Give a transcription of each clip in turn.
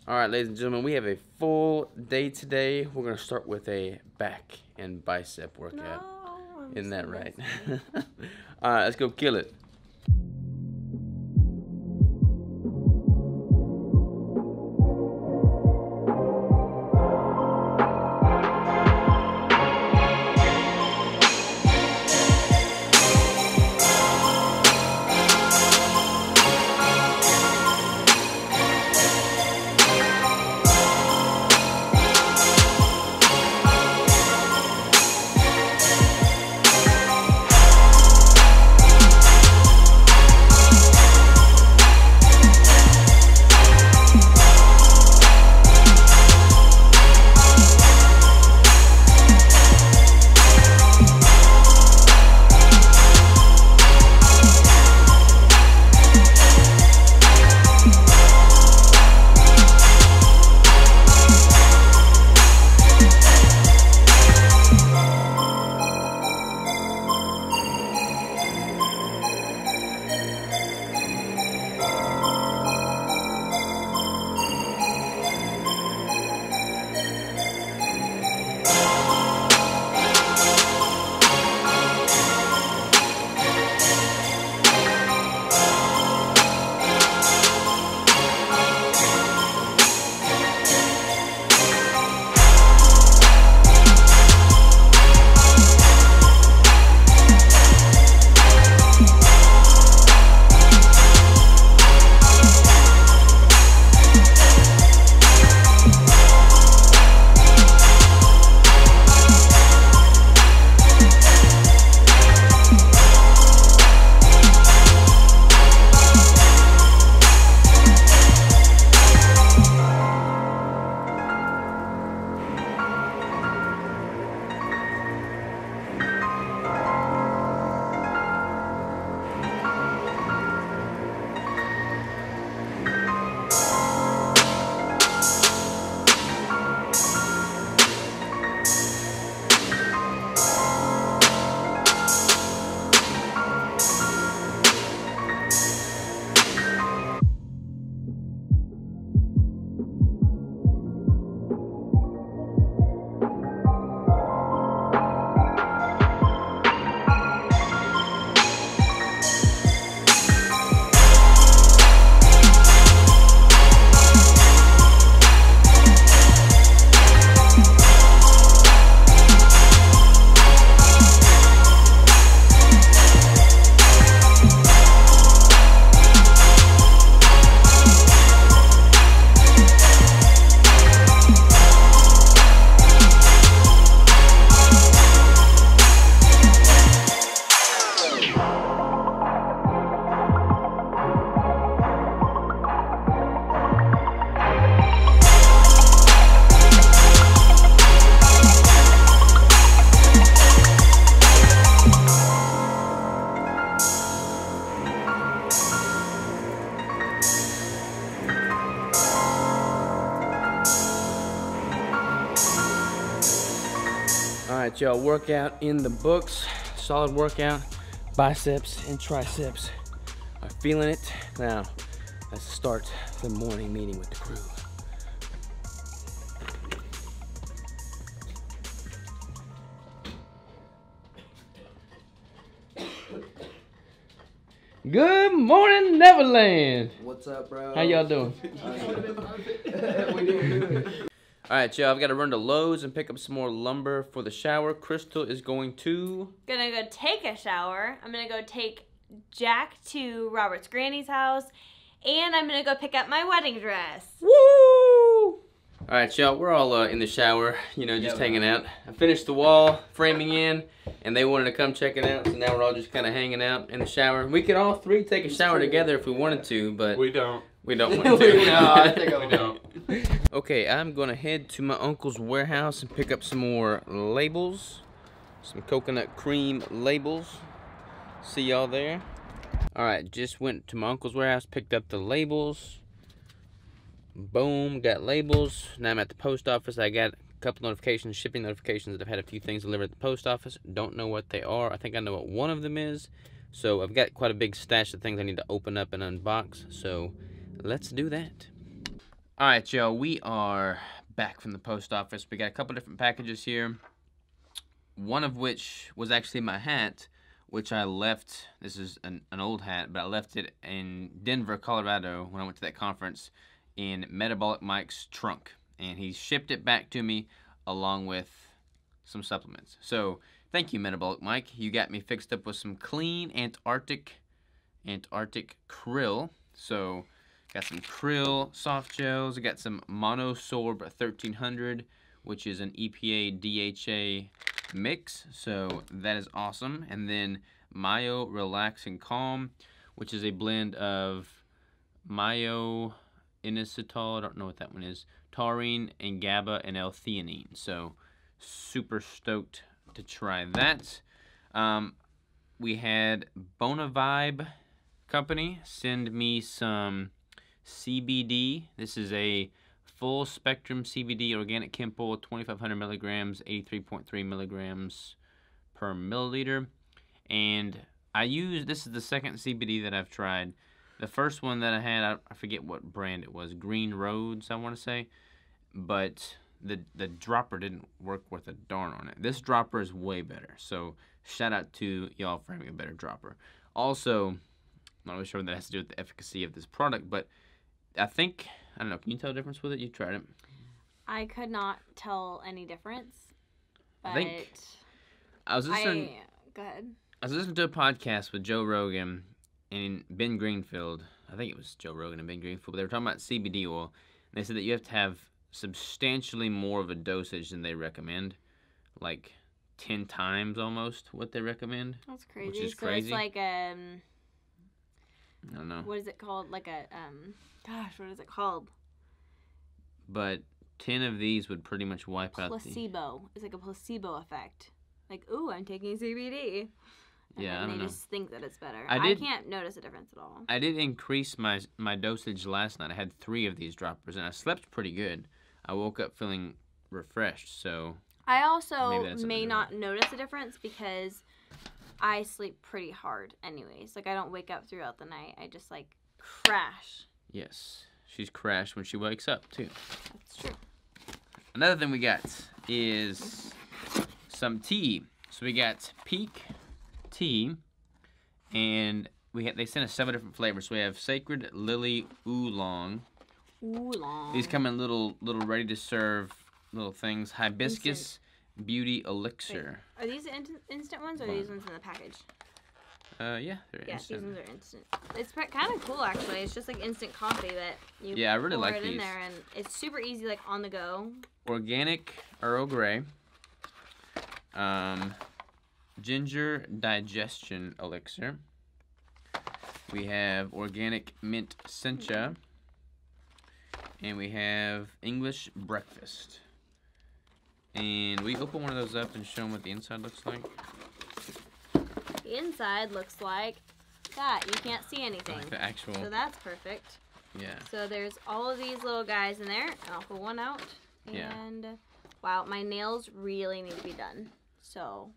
All right, ladies and gentlemen, we have a full day today. We're gonna start with a back and bicep workout. No, Isn't that right? All right, let's go kill it. All right, y'all, workout in the books. Solid workout. Biceps and triceps are feeling it. Now, let's start the morning meeting with the crew. Good morning, Neverland. What's up, bro? How y'all doing? We doing good. All right, y'all, I've got to run to Lowe's and pick up some more lumber for the shower. Crystal is going to... Gonna go take a shower. I'm gonna go take Jack to Robert's granny's house. And I'm gonna go pick up my wedding dress. Woo! All right, y'all, we're all in the shower, you know, just hanging out. I finished the wall, framing in, and they wanted to come check it out, so now we're all just kind of hanging out in the shower. We could all three take a shower together if we wanted to, but... We don't. We don't want to. No, I think We don't. Okay, I'm gonna head to my uncle's warehouse and pick up some more labels. Some coconut cream labels. See y'all there. Alright, just went to my uncle's warehouse, picked up the labels. Boom, got labels. Now I'm at the post office. I got a couple notifications, shipping notifications that I've had a few things delivered at the post office. Don't know what they are. I think I know what one of them is. So I've got quite a big stash of things I need to open up and unbox. So let's do that. All right, y'all. We are back from the post office. We got a couple different packages here. One of which was actually my hat, which I left. This is an old hat, but I left it in Denver, Colorado when I went to that conference in Metabolic Mike's trunk. And he shipped it back to me along with some supplements. So thank you, Metabolic Mike. You got me fixed up with some clean Antarctic krill. So got some krill soft gels. I got some Monosorb 1300, which is an EPA DHA mix. So that is awesome. And then Myo Relax and Calm, which is a blend of myo inositol, I don't know what that one is, taurine and GABA and L-theanine. So super stoked to try that. We had Bonavibe Company send me some CBD. This is a full spectrum CBD organic hemp oil, 2,500 milligrams, 83.3 milligrams per milliliter. And this is the second CBD that I've tried. The first one that I had, I forget what brand it was, Green Roads, I want to say. But the dropper didn't work worth a darn on it. This dropper is way better. So shout out to y'all for having a better dropper. Also, I'm not really sure what that has to do with the efficacy of this product, but I don't know, can you tell the difference with it? You tried it. I could not tell any difference. But I was listening. Go ahead. I was listening to a podcast with Joe Rogan and Ben Greenfield. I think it was Joe Rogan and Ben Greenfield, but they were talking about CBD oil. And they said that you have to have substantially more of a dosage than they recommend, like 10 times almost what they recommend. That's crazy. Which is so crazy. It's like I don't know. What is it called? Like a gosh, what is it called? But 10 of these would pretty much wipe out the placebo. It's like a placebo effect. Like, ooh, I'm taking CBD. And yeah, I then don't know. They just think that it's better. I can't notice a difference at all. I did increase my dosage last night. I had 3 of these droppers, and I slept pretty good. I woke up feeling refreshed, so I also maybe may not notice a difference because I sleep pretty hard anyways. Like, I don't wake up throughout the night. I just, like, crash. Yes, she's crashed when she wakes up, too. That's true. Another thing we got is some tea. So we got Peak Tea, and they sent us 7 different flavors. So we have Sacred Lily Oolong. Oolong. These come in little ready to serve little things. Hibiscus Beauty Elixir. Wait, are these instant ones or are these ones in the package? Yeah, they're instant. These ones are instant. It's kind of cool actually. It's just like instant coffee that you I really pour like it these. in there, and it's super easy, like on the go. Organic Earl Grey. Ginger Digestion Elixir. We have Organic Mint Sencha. And we have English Breakfast. And we open one of those up and show them what the inside looks like. The inside looks like that. You can't see anything. Like the actual. So that's perfect. Yeah. So there's all of these little guys in there. I'll pull one out. And wow, my nails really need to be done. So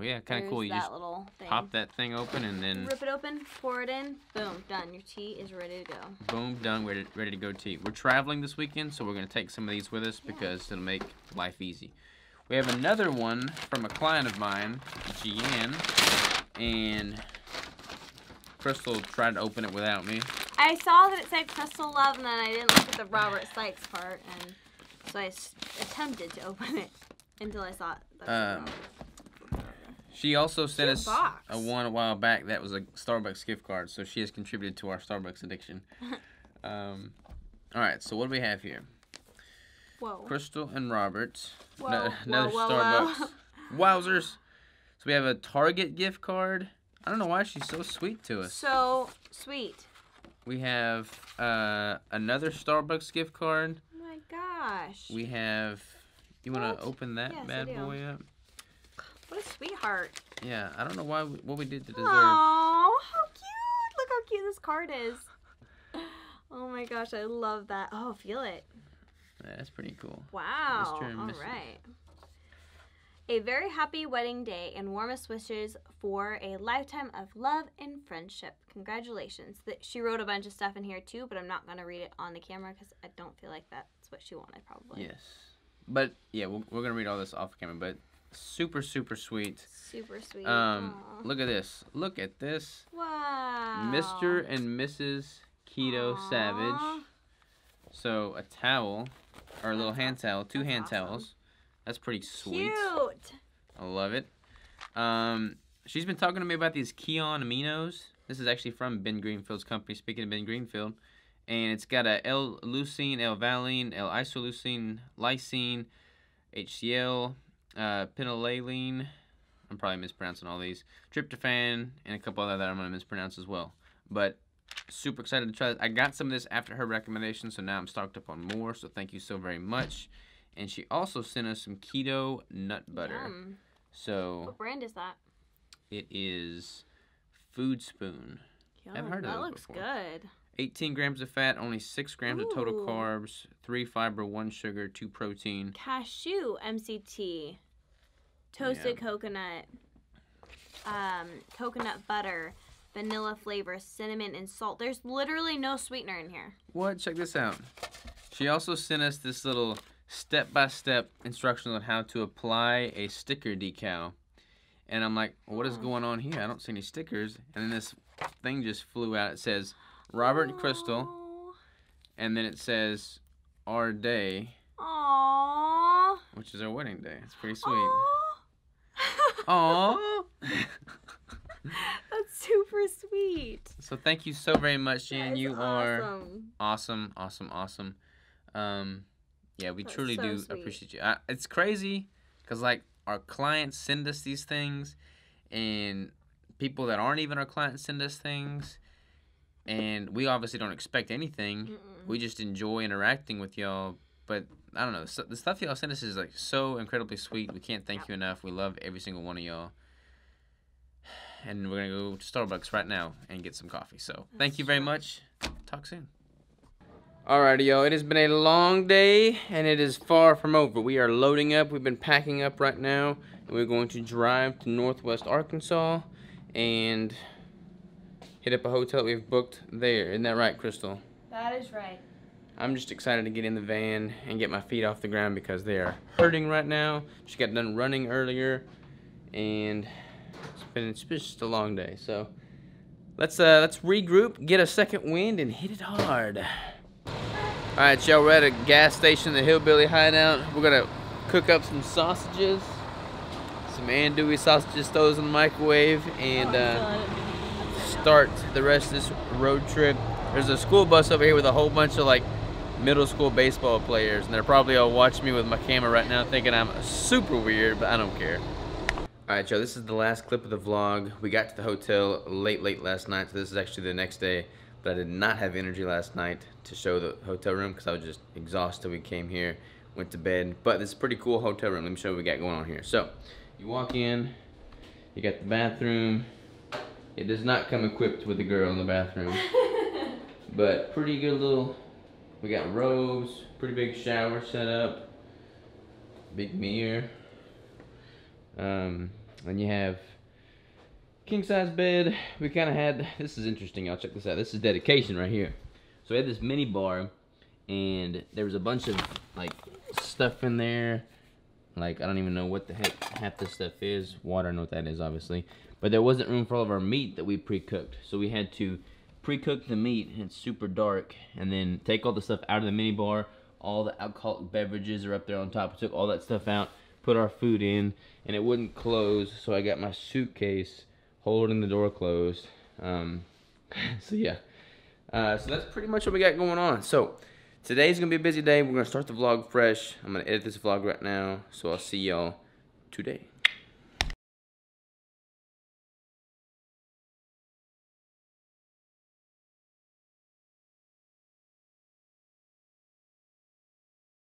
yeah, kind of cool. You just little thing. pop that thing open and then rip it open, pour it in, boom, done. Your tea is ready to go. Boom, done, ready to go tea. We're traveling this weekend, so we're going to take some of these with us because it'll make life easy. We have another one from a client of mine, Gian, and Crystal tried to open it without me. I saw that it said Crystal Love, and then I didn't look at the Robert Sykes part, and so I attempted to open it until I saw it. She also sent us box. one a while back that was a Starbucks gift card, so she has contributed to our Starbucks addiction. All right, so what do we have here? Whoa. Crystal and Robert. Whoa. Another whoa, Starbucks. whoa. Wowzers. So we have a Target gift card. I don't know why she's so sweet to us. So sweet. We have another Starbucks gift card. Oh my gosh. We have. You want to open that Yes, bad I do. boy up? What a sweetheart. Yeah, I don't know what we did to deserve. Oh, how cute. Look how cute this card is. Oh my gosh, I love that. Oh, feel it. Yeah, that's pretty cool. Wow. Mr. and All Mrs. right. A very happy wedding day and warmest wishes for a lifetime of love and friendship. Congratulations. She wrote a bunch of stuff in here too, but I'm not going to read it on the camera because I don't feel like that's what she wanted probably. Yes. But, yeah, we're going to read all this off camera, but super, super sweet. Super sweet. Look at this. Look at this. Wow. Mr. and Mrs. Keto Savage. So, a towel, or a little hand towel, two hand towels. That's pretty sweet. Cute. I love it. She's been talking to me about these Keon aminos. This is actually from Ben Greenfield's company, speaking of Ben Greenfield. And it's got a L-leucine, L-valine, L-isoleucine, lysine, HCl, phenylalanine. I'm probably mispronouncing all these. Tryptophan, and a couple other that I'm going to mispronounce as well. But super excited to try this. I got some of this after her recommendation, so now I'm stocked up on more. So thank you so very much. And she also sent us some keto nut butter. Yum. So What brand is that? it is Food Spoon. Yum, I've heard of that those looks before. good. 18 grams of fat, only 6 grams of total Ooh. carbs, 3 fiber, 1 sugar, 2 protein. Cashew MCT, toasted coconut, coconut butter, vanilla flavor, cinnamon, and salt. There's literally no sweetener in here. What? Check this out. She also sent us this little step-by-step instructions on how to apply a sticker decal. And I'm like, what is going on here? I don't see any stickers. And then this thing just flew out. It says Robert and Crystal. Aww. And then it says our day, Aww. which is our wedding day. It's pretty sweet. Aww. Aww. That's super sweet. So thank you so very much, Jen. That is You are awesome. awesome. Yeah, we That's truly so do sweet. appreciate you. It's crazy because, like, our clients send us these things, and people that aren't even our clients send us things, and we obviously don't expect anything. We just enjoy interacting with y'all. But I don't know, the stuff y'all send us is like so incredibly sweet. We can't thank you enough. We love every single one of y'all. And we're gonna go to Starbucks right now and get some coffee. So thank you very much. Talk soon. Alrighty, y'all. It has been a long day, and it is far from over. We are loading up. We've been packing up right now, and we're going to drive to Northwest Arkansas and hit up a hotel we've booked there. Isn't that right, Crystal? That is right. I'm just excited to get in the van and get my feet off the ground because they are hurting right now. She got done running earlier, and it's just a long day. So let's regroup, get a second wind, and hit it hard. All right, y'all, we're at a gas station, the Hillbilly Hideout. We're gonna cook up some sausages, some andouille sausages, throw those in the microwave, and start the rest of this road trip. There's a school bus over here with a whole bunch of like middle school baseball players, and they're probably all watching me with my camera right now thinking I'm super weird, but I don't care. All right, y'all, this is the last clip of the vlog. We got to the hotel late last night, so this is actually the next day. But I did not have energy last night to show the hotel room because I was just exhausted. We came here, went to bed. But this is a pretty cool hotel room. Let me show you what we got going on here. So, you walk in, you got the bathroom. It does not come equipped with a girl in the bathroom. But pretty good little, we got robes, pretty big shower set up, big mirror. And you have king size bed. We kind of had, this is interesting, y'all, check this out. This is dedication right here. So we had this mini bar, and there was a bunch of like stuff in there. Like, I don't even know what the heck half this stuff is. Water, I know what that is, obviously. But there wasn't room for all of our meat that we pre-cooked. So we had to pre-cook the meat, and it's super dark, and then take all the stuff out of the mini bar. All the alcoholic beverages are up there on top. We took all that stuff out, put our food in, and it wouldn't close. So I got my suitcase holding the door closed. So yeah. So that's pretty much what we got going on. So today's gonna be a busy day. We're gonna start the vlog fresh. I'm gonna edit this vlog right now. So I'll see y'all today.